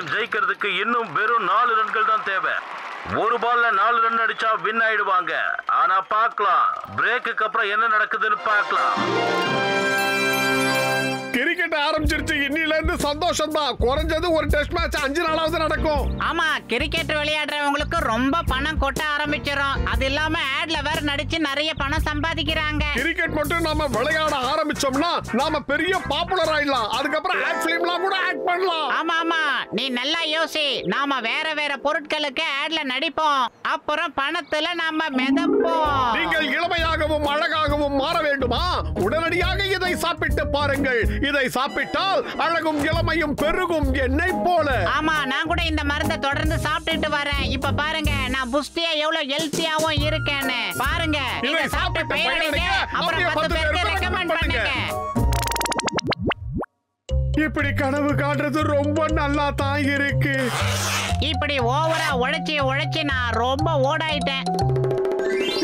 ஆட்டம் ஜெயிக்கிறதுக்கு இன்னும் வெறும் 4 ரன்கள் தான் தேவை. ஒரு பால்ல 4 ரன் அடிச்சா வின் ஆயிடுவாங்க. ஆனா பார்க்கலாம், பிரேக்குக்கு அப்புறம் என்ன நடக்குதுன்னு பார்க்கலாம். கிரிக்கெட் ஆரம்பிச்சிருச்சு. இன்னில இருந்து சந்தோஷம் தான். குறைஞ்சது ஒரு டெஸ்ட் மேட்ச் 5 நாளாவது நடக்கும். ஆமா, கிரிக்கெட் விளையாடுறவங்களுக்கு ரொம்ப பணம் கொட்ட ஆரம்பிச்சிடும். அது இல்லாம ஆட்ல வேற நடிச்சு நிறைய பணம் சம்பாதிக்கிறாங்க. கிரிக்கெட் மட்டும் நாம விளையாட ஆரம்பிச்சோம்னா நாம பெரிய பாப்புலர் ஆயிடலாம். அதுக்கப்புறம் ஆட் ஃபிலிம்லாம் கூட ஆக்ட் பண்ணலாம். ஆமா ஆமா, நீ நல்லா யோசி. நாம வேற வேற பொருட்களுக்கு ஆட்ல நடிப்போம். அப்புறம் பணத்துல நாம மிதப்போம். நீங்கள் இளமையாகவும் அழகாகவும் மாற வேண்டுமா? உடனடியாக இதை சாப்பிட்டு பாருங்கள். இதை சாப்பிட்டால் அழகும் இளமையும் பெருகும் என்னை போல. ஆமா, நான் கூட இந்த மருந்தை தொடர்ந்து சாப்பிட்டுட்டு வரேன். இப்ப பாருங்க நான் புஷ்டியா எவ்வளவு ஹெல்த்தியாவும் இருக்கேன்னு பாருங்க. இதை சாப்பிட்டு பெயரடைங்க. அப்புறம் 10 பேருக்கு ரெக்கமெண்ட் பண்ணுங்க. இப்படி கனவு காட்டுறது ரொம்ப நல்லா தான் இருக்கு. இப்படி ஓவரா உழைச்சி நான் ரொம்ப ஓடாயிட்டேன்.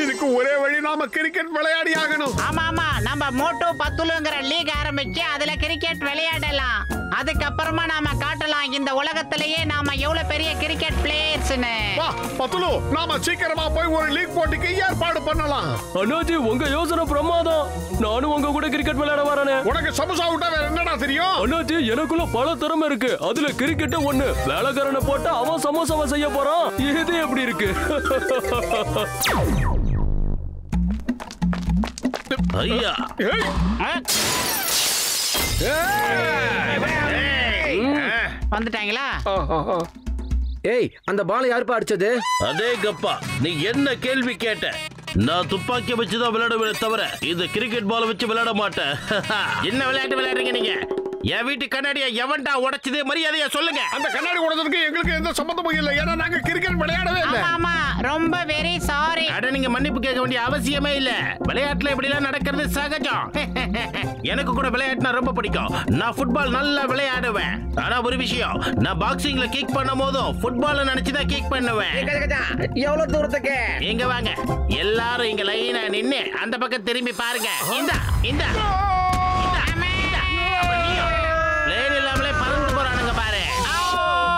இதுக்கு ஒரே வழி, நாம கிரிக்கெட் விளையாடி ஆகணும். ஆமா ஆமா, நம்ம மோட்டோ பத்துலுங்கிற லீக் ஆரம்பிச்சு அதுல கிரிக்கெட் விளையாடலாம். அதுக்கப்புறமா நாம காட்டலாம் இந்த உலகத்திலேயே நாம எவ்வளவு பெரிய கிரிக்கெட் பிளேயர்ஸ்னு. வா பத்துலு, நாம சீக்கிரமா போய் ஒரு லீக் போட்டிக்கு ஏற்பாடு பண்ணலாம். அண்ணாஜி, உங்க யோசனை பிரமாதம். நானும் உங்க கூட கிரிக்கெட் விளையாட வரேனே. உனக்கு சமோசா விட்டா வேற என்னடா தெரியும்? அண்ணாஜி, எனக்குள்ள பல திறமை இருக்கு. அதுல கிரிக்கெட் ஒண்ணு. வேலைக்காரனை போட்டு அவன் சமோசாவை செய்ய போறான். இது எப்படி இருக்கு? ஐயா, வந்துட்டாங்களா? ஏய், அந்த பால் யாருப்பா அடிச்சது? அதே கப்பா, நீ என்ன கேள்வி கேட்ட? நான் துப்பாக்கி வச்சுதான் விளையாடுவேன் தவிர இந்த கிரிக்கெட் பால் வச்சு விளையாட மாட்டேன். என்ன விளையாட்டு விளையாடுறீங்க நீங்க? என் வீட்டு கண்ணாடியை எவன்டா உடைச்சதே? மரியாதையா சொல்லுங்க. அந்த கண்ணாடி உடைச்சதுக்கு எங்களுக்கு எந்த சம்பந்தமும் இல்லை. ஏன்னா நாங்க கிரிக்கெட் விளையாடவே இல்லை. ஆமா, ரொம்ப வெரி சாரி. அட, நீங்க மன்னிப்பு கேட்க வேண்டிய அவசியமே இல்ல. விளையாட்டுல இப்படி எல்லாம் நடக்கிறது சகஜம். எனக்கு கூட விளையாட்டுனா ரொம்ப பிடிக்கும். நான் ஃபுட்பால் நல்லா விளையாடுவேன். ஆனா ஒரு விஷயம், நான் பாக்ஸிங்ல கிக் பண்ணும் போதும் ஃபுட்பால் நினைச்சுதான் கிக் பண்ணுவேன். எவ்வளவு தூரத்துக்கு? இங்க வாங்க எல்லாரும், இங்க லைனா நின்னு அந்த பக்கம் திரும்பி பாருங்க. இந்த இந்த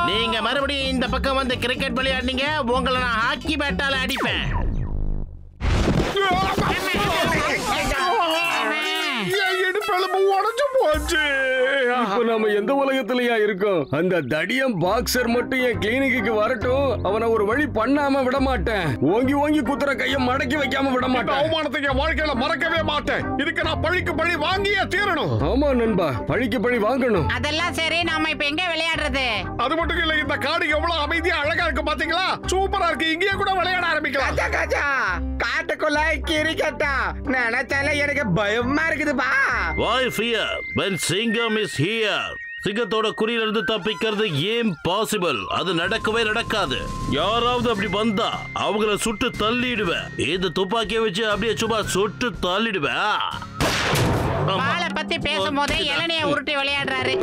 நீங்க மறுபடியும் இந்த பக்கம் வந்து கிரிக்கெட் விளையாடுனீங்க, உங்களை நான் ஹாக்கி பேட்டால அடிப்பேன். இடுப்பெலும்பு உடைஞ்சு போச்சு. இப்ப நாம எந்த உலகத்திலயா இருக்கோம்? அந்த தடியம் பாக்ஸர் மட்டும் என் கிளினிக்கு வரட்டும். அவனை ஒரு வழி பண்ணாம விட மாட்டேன். ஓங்கி ஓங்கி குத்துற கையை மடக்கி வைக்காம விட மாட்டேன். அவமானத்துக்கு என் வாழ்க்கையில மறக்கவே மாட்டேன். இதுக்கு நான் பழிக்கு பழி வாங்கியே தீரணும். ஆமா நண்பா, பழிக்கு பழி வாங்கணும். அதெல்லாம் சரி, நாம இப்ப எங்க விளையாடுறது? அது மட்டும் இல்ல, இந்த காடு எவ்வளவு அமைதியா அழகா இருக்கு பாத்தீங்களா? சூப்பரா இருக்கு. இங்கேயே கூட விளையாட ஆரம்பிக்கலாம். காட்டுக்குள்ள கிரிக்கெட்டா நினைச்சால எனக்கு பயமா இருக்குதுப்பா. Why fear when Singham is here? சிங்கத்தோட குறியிலிருந்து தப்பிக்கிறது இம்பாசிபிள். அது நடக்கவே நடக்காது. யாராவது அப்படி வந்தா அவங்கள சுட்டு தள்ளிடுவேன். இந்த துப்பாக்கியை வச்சு அப்படியே சும்மா சுட்டு தள்ளிடுவேன். பாலை பத்தி பேசும்போதே இளநிய உருட்டி விளையாடுறாரு.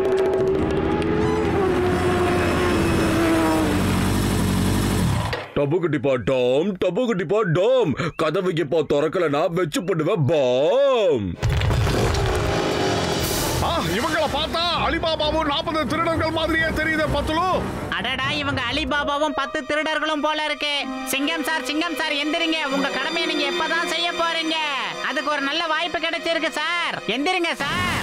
டபுக்குட்டிப்பா டாம், டபுக்குட்டிப்பா டாம். கதவுக்குப்பா திறக்கல, நான் வச்சு போடுவேன் பாம். இவங்கள பார்த்தா அலிபாபாவும் 40 திருடர்கள் மாதிரியே தெரியுது பத்துலு. அடடா, இவங்க அலிபாபாவும் 10 திருடர்களும் போல இருக்கு. சிங்கம் சார் எந்திரிங்க. உங்க கடமையை நீங்க எப்பதான் செய்ய போறீங்க? அதுக்கு ஒரு நல்ல வாய்ப்பு கிடைச்சிருக்கு சார். எந்திரிங்க சார்.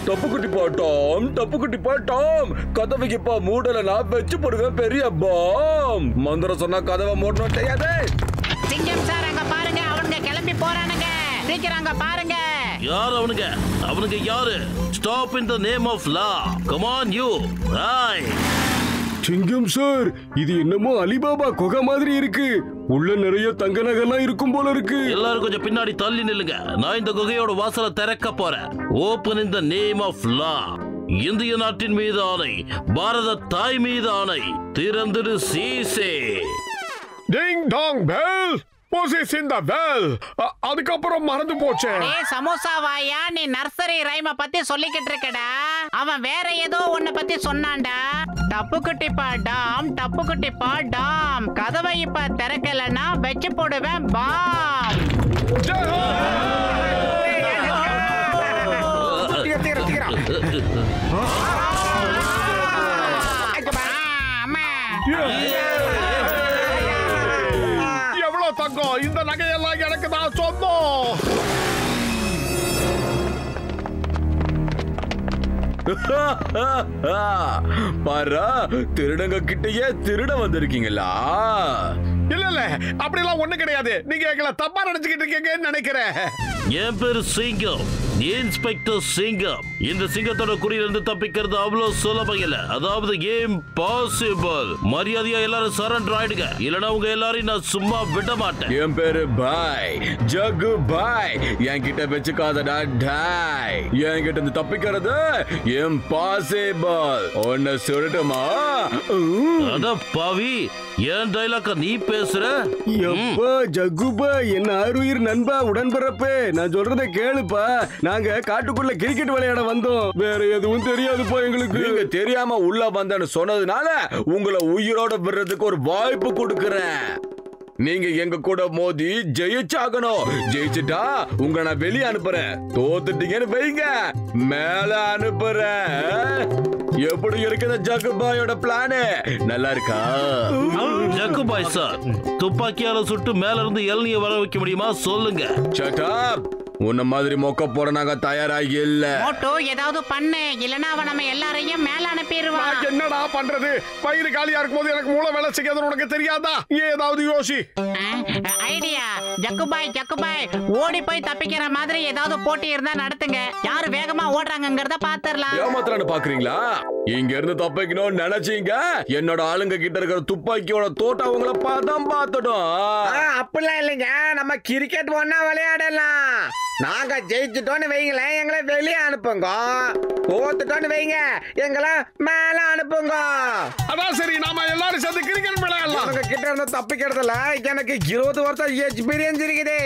டப்புக்குட்டிப்பா டாம், டப்புக்குட்டிப்பா டாம். கதவுக்குப்பா மூடல, நான் வச்சு போடுவேன் பெரிய பாம். மந்திரம் சொன்னா கதவை மூடணும் தெரியாது. சிங்கம் சார், அங்க பாருங்க, அவனுங்க கிளம்பி போறானுங்க. சீக்கிரம் அங்க பாருங்க. யார் அவனுங்க? அவனுங்க யாரு? Stop in the name of law. Come on you. Right. சிங்கம் சார், இது என்னமோ அலிபாபா குகை மாதிரி இருக்கு. உள்ள நிறைய தங்க நகைலாம் இருக்கும் போல இருக்கு. எல்லாரும் கொஞ்சம் பின்னாடி தள்ளி நில்லுங்க. நான் இந்த குகையோட வாசலை திறக்க போறேன். Open in the name of law. இந்திய நாட்டின் மீது ஆணை, பாரத தாய் மீது ஆணை, திறந்துடு சீசே. Ding dong bell. Moses in the well. அதுக்கப்புறம் மறந்து போச்சே. ஏய் சமோசா வாயா, நீ நர்சரி ரைம பத்தி சொல்லிக்கிட்டு இருக்கடா. அவன் வேற ஏதோ ஒன்ன பத்தி சொன்னான்டா. டப்புக்குட்டிப்பா டாம், டப்புக்குட்டிப்பா டாம். கதவை இப்ப திறக்கலன்னா வெச்சு போடுவேன் பாம். பாரா, திருடங்க கிட்டயே திருட வந்திருக்கீங்களா? இல்ல இல்ல, அப்படிலாம் ஒண்ணு கிடையாது. நீங்க எங்களை தப்பா நினைச்சுக்கிட்டு இருக்கீங்கன்னு நினைக்கிறேன். என் பேரு சிங்கம், இன்ஸ்பெக்டர் சிங்கம். இந்த சிங்கத்தோட குறியிலிருந்து தப்பிக்கிறது அவ்வளவு சுலபம் இல்ல. அதாவது இம்பாசிபிள். மரியாதையா எல்லாரும் சரண்டர் ஆயிடுங்க, இல்லனா உங்க எல்லாரையும் நான் சும்மா விட மாட்டேன். என் பேரு பாய், ஜகு பாய். என்கிட்ட வச்சுக்காதடா டாய். என்கிட்ட இருந்து தப்பிக்கிறது இம்பாசிபிள். ஒன்னு சொல்லட்டுமா? அட பாவி, ஏன் டைலாக்க நீ பேசுற? எப்பா ஜகுபா, என்ன ஆறுயிர் நண்பா, உடன்பிறப்பே, நான் சொல்றதை கேளுப்பா. நாங்க காட்டுக்குள்ள கிரிக்கெட் விளையாட வந்தோம். வேற எதுவும் தெரியாதுப்பா எங்களுக்கு. நீங்க தெரியாம உள்ள வந்தேன்னு சொன்னதுனால உங்களை உயிரோட விடுறதுக்கு ஒரு வாய்ப்பு கொடுக்கறேன். நீங்க எங்க கூட மோதி ஜெயிச்சாகணும். ஜெயிச்சுட்டா உங்களை நான் வெளியே அனுப்புறேன். தோத்துட்டீங்கன்னு வைங்க, மேல அனுப்புறேன். எப்படி இருக்குது ஜக்குபாயோட பிளானு? நல்லா இருக்கா? ஜக்குபாய் சார், துப்பாக்கியால சுட்டு மேல இருந்து இளநிய வர வைக்க முடியுமா சொல்லுங்க? Shut up! உன்ன மாதிரி மொக்க போட நாங்க தயாராகி இல்ல. மோட்டோ ஏதாவது பண்ணு, இல்லனா அவன் நம்ம எல்லாரையும் மேல அனுப்பிடுவான். என்னடா பண்றது? பயிர் காலியா இருக்கும்போது எனக்கு மூளை வேலை செய்யாதுன்னு உனக்கு தெரியாதா? ஏதாவது யோசி. ஐடியா. ஜக்குபாய் ஓடி போய் தப்பிக்கிற மாதிரி ஏதாவது போட்டி இருந்தா நடத்துங்க. யாரு வேகமா ஓடுறாங்கங்கறத பாத்துறலாம். ஏமாத்தலான்னு பாக்குறீங்களா? இங்க இருந்து தப்பிக்கணும்னு நினைச்சீங்க, என்னோட ஆளுங்க கிட்ட இருக்கிற துப்பாக்கியோட தோட்ட அவங்கள பார்த்துடும். அப்படிலாம் இல்லைங்க, நம்ம கிரிக்கெட் ஒண்ணா விளையாடலாம். நாங்க ஜெயிச்சுட்டோன்னு வைங்களேன், எங்களை வெளியே அனுப்புங்க. தோத்துட்டோன்னு வைங்க, எங்களை மேல அனுப்புங்க. அதான் சரி, நாம எல்லாரும் சேர்ந்து கிரிக்கெட் விளையாடலாம். அவங்க கிட்ட இருந்து தப்பிக்கிறதுல எனக்கு 20 வருஷம் எக்ஸ்பீரியன்ஸ் இருக்குது.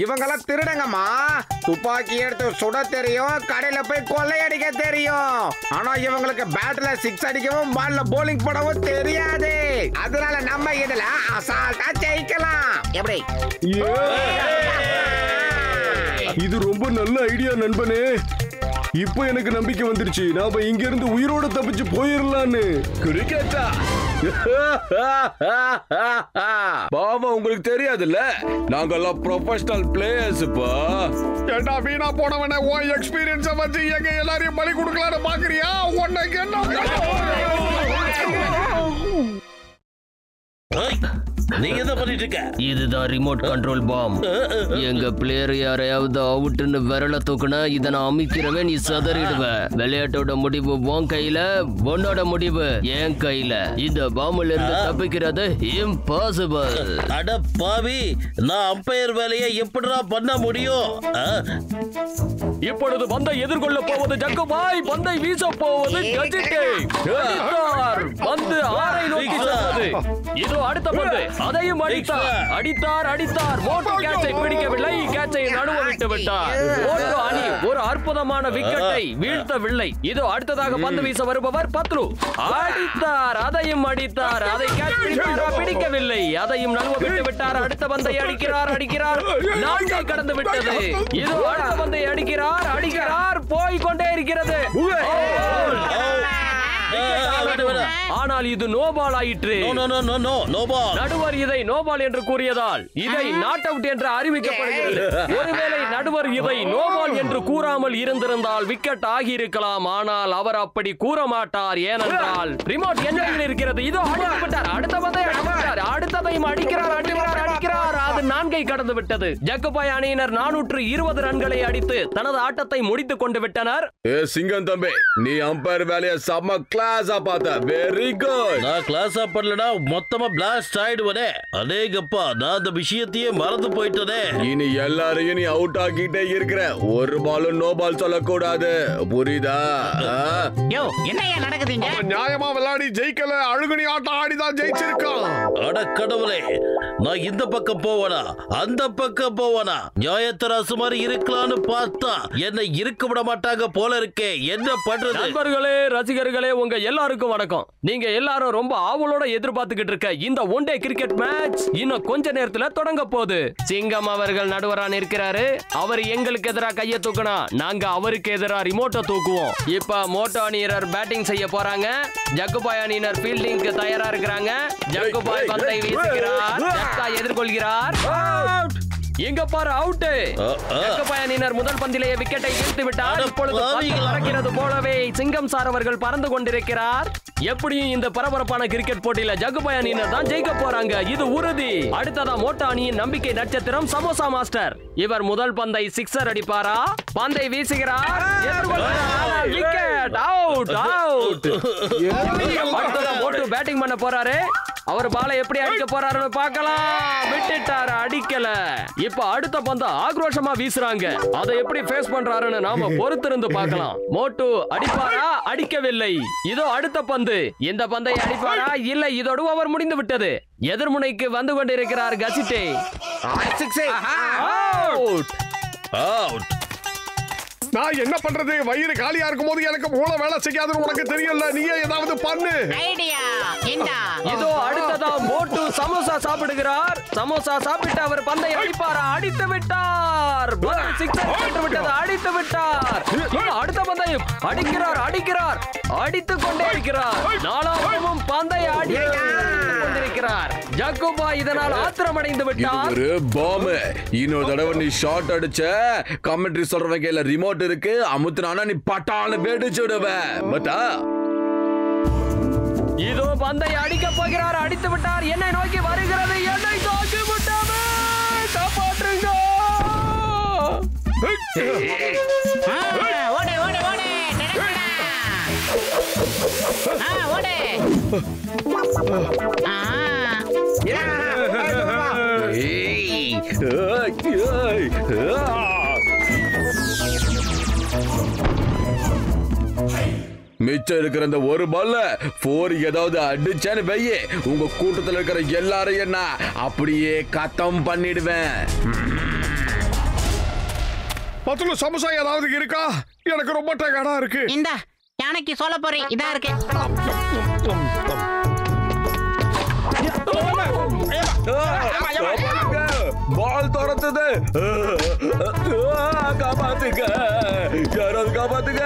இவங்கெல்லாம் திருடங்கம்மா. துப்பாக்கி எடுத்து சுட தெரியும், கடையில போய் கொள்ளையடிக்க தெரியும். ஆனா இவங்களுக்கு பேட்ல 6 அடிக்கவும் பால்ல போலிங் போடவும் தெரியாது. அதனால நம்ம இதுல அசால்ட்டா ஜெயிக்கலாம். எப்படி? இது ரொம்ப நல்ல ஐடியா நண்பனே. இப்போ எனக்கு நம்பிக்கை வந்துருச்சு, நாம இங்க இருந்து உயிரோட தப்பிச்சு போயிடலான்னு. கிரிக்கெட்டா? பாவா, உங்களுக்கு தெரியாதுல்ல, நாங்கெல்லாம் ப்ரொஃபஷனல் பிளேயர்ஸ்ப்பா. ஏண்டா வீணா போனவனே, உன் எக்ஸ்பீரியன்ஸை வச்சு எங்க எல்லாரையும் பலி கொடுக்கலான்னு பாக்குறியா? உனக்கு நீங்க என்ன பண்ணிட்டு இருக்க? இதுதான் ரிமோட் கண்ட்ரோல் பாம். எங்க பிளேயர் யாரையாவது அவுட்னு விரல தூக்குனா இதை நான் அமைக்கிறவன், நீ சதறிடுவ. விளையாட்டோட முடிவு உன் கையில, உன்னோட முடிவு என் கையில. இந்த பாம்புல இருந்து தப்பிக்கிறது இம்பாசிபிள். அட பாவி, நான் அம்பையர் வேலையை எப்படிடா பண்ண முடியும்? இப்பொழுது பந்தை எதிர்கொள்ள போவது ஜக்குபாய், பந்தை வீச போவது கஜிட்டே. பந்து ஆரை நோக்கி செல்வது. இதோ அடுத்த பந்து, அதையும் அடித்தார். மோட்டோ கேட்சை பிடிக்கவில்லை, கேட்சை நடுவ விட்டு விட்டார். மோட்டோ அணி ஒரு அற்புதமான விக்கெட்டை வீழ்த்தவில்லை. இதோ அடுத்ததாக பந்து வீச வருபவர் பத்ரு. அதையும் அடித்தார். அதை கேட்ச் பிடித்தாரா? பிடிக்கவில்லை. அதையும் நழுவ விட்டு விட்டார். அடுத்த பந்தை அடிக்கிறார். 4 கடந்து விட்டது. இதோ அடுத்த பந்தை அடிக்கிறார். போய்கொண்டே இருக்கிறது. ஆனால் இது நோபால் ஆயிற்று. நடுவர் இதை நோபால் என்று கூறியதால் இதை நாட் அவுட் என்று அறிவிக்கப்படுகிறது. ஒருவேளை நடுவர் இதை நோபால் என்று கூறாமல் இருந்திருந்தால் விக்கெட் ஆகியிருக்கலாம். ஆனால் அவர் அப்படி கூற மாட்டார். ஏனென்றால் ரிமோட் என்ஜினில் இருக்கிறது. இதோ அடிக்கப்பட்டார். அடுத்த பந்தை அடிக்கிறார். அடுத்ததையும் அடிக்கிறார். அது 4 கடந்து விட்டது. ஜக்குபாய் அணியினர் 420 ரன்களை அடித்து தனது ஆட்டத்தை முடித்துக் கொண்டு விட்டனர். சிங்கம் தம்பி, நீ அம்பையர் வேலையை செம்ம கிளாஸா பார்த்த. Very good. நான் கிளாஸா பண்ணலனா மொத்தமா பிளாஸ்ட் ஆயிடுவனே. அடேங்கப்பா, நான் அந்த விஷயத்தையே மறந்து போயிட்டனே. இனி எல்லாரையும் நீ அவுட் ஆக்கிட்டே இருக்கிற. ஒரு பாலும் நோ பால் சொல்லக்கூடாது, புரியுதா? யோ, என்னையா நடக்குதுங்க? நியாயமா விளையாடி ஜெயிக்கல, அழுகுனி ஆட்டம் ஆடிதான் ஜெயிச்சிருக்கான். அட கடவுளே, நான் இந்த பக்கம் போவனா அந்த பக்கம் போவனா? நியாயத்தராசு மாதிரி இருக்கலாம்னு பார்த்தா என்னை இருக்க விட மாட்டாங்க போல இருக்கே. என்ன பண்றது? நண்பர்களே, ரசிகர்களே, உங்க எல்லாருக்கும் வணக்கம். நீங்க எல்லாரும் ரொம்ப ஆவலோட எதிர்பார்த்துக்கிட்டு இருக்க இந்த ஒன் டே கிரிக்கெட் மேட்ச் இன்னும் கொஞ்ச நேரத்துல தொடங்க போகுது. சிங்கம் அவர்கள் நடுவரா நிற்கிறாரு. அவர் எங்களுக்கு எதிராக கையை தூக்கினா நாங்க அவருக்கு எதிராக ரிமோட்டை தூக்குவோம். இப்ப மோட்டோ அணியினர் பேட்டிங் செய்ய போறாங்க. ஜக்குபாய் அணியினர் ஃபீல்டிங்க்கு தயாரா இருக்கிறாங்க. ஜக்குபாய் பந்தை வீசுகிறார். ஜக்கா எதிர்கொள்கிறார். இங்க பாரு அவுட். ஜக்கபாயனினர் முதல் பந்திலேயே விக்கெட்டை வீழ்த்தி விட்டார். இப்பொழுது பந்து பறக்கிறது போலவே சிங்கம் சார் அவர்கள் பறந்து கொண்டிருக்கிறார். எப்படியும் இந்த பரபரப்பான கிரிக்கெட் போட்டியில ஜக்கபாயனினர் தான் ஜெயிக்க போறாங்க, இது உறுதி. அடுத்ததா மோட்டோ அணியின் நம்பிக்கை நட்சத்திரம் சமோசா மாஸ்டர். இவர் முதல் பந்தை சிக்ஸர் அடிப்பாரா? பந்தை வீசுகிறார், விக்கெட், அவுட் அவுட். அடுத்ததா மோட்டோ பேட்டிங் பண்ண போறாரு. அவர் பாலை எப்படி அடிக்க போறாருன்னு பார்க்கலாம். விட்டுட்டாரு, அடிக்கல. இப்ப அடுத்த பந்த ஆக்ரோஷமா வீசுறாங்க. அதை எப்படி ஃபேஸ் பண்றாருன்னு நாம பொறுத்திருந்து பார்க்கலாம். மோட்டு அடிப்பாரா? அடிக்கவில்லை. இதோ அடுத்த பந்து. இந்த பந்தை அடிப்பாரா? இல்லை, இதோடு அவர் முடிந்து விட்டது. எதிர்முனைக்கு வந்து கொண்டிருக்கிறார் கசிட்டே. Out out. நான் என்ன பண்றது? வயிறு காலியா இருக்கும் போது எனக்கு மூளை வேலை செய்யாதுன்னு உனக்கு தெரியல. நீயே ஏதாவது பண்ணு. ஐடியா இந்தா. இதோ அடுத்ததா மோட்டு சமோசா சாப்பிடுகிறார். சமோசா சாப்பிட்டு அவர் பந்தை அடிப்பாரா? அடித்து விட்டார். சிக்ஸர் போட்டு விட்டது, அடித்து விட்டார். அடுத்த பந்தையும் அடிக்கிறார், அடிக்கிறார், அடித்துக் கொண்டே இருக்கிறார். நாலாவதும் பந்தை அடித்துக் கொண்டிருக்கிறார். ஜக்குபா இதனால் ஆத்திரமடைந்து விட்டார். பாம்பு, இன்னொரு தடவை நீ ஷாட் அடிச்ச கமெண்ட்ரி சொல்றவங்க கையில ரிமோட் இருக்கு, அமுத்துனானா நீ பட்டால வெடிச்சு விடுவ. பட்டா இதோ பந்தை அடிக்க போகிறார், அடித்து விட்டார். என்னை நோக்கி வருகிறது, என்னை தாக்கி விட்டாமே, காப்பாற்றுங்க. ஓடு ஓடு ஓடு, நடக்கடா. ஓடு. மிச்சம் இருக்கிற அந்த ஒரு பால்ல 4 ஏதாவது அடிச்சேன்னு வையே, உங்க கூட்டத்தில் இருக்கிற எல்லாரையும் நான் அப்படியே கத்தம் பண்ணிடுவேன். பத்துல சமோசா ஏதாவது இருக்கா? எனக்கு ரொம்ப டயர்டா இருக்கு. இந்த யானைக்கு சொல்ல போறேன், இதா இருக்கு. பால் துரத்துது, காப்பாத்துங்க, யாராவது காப்பாத்துங்க.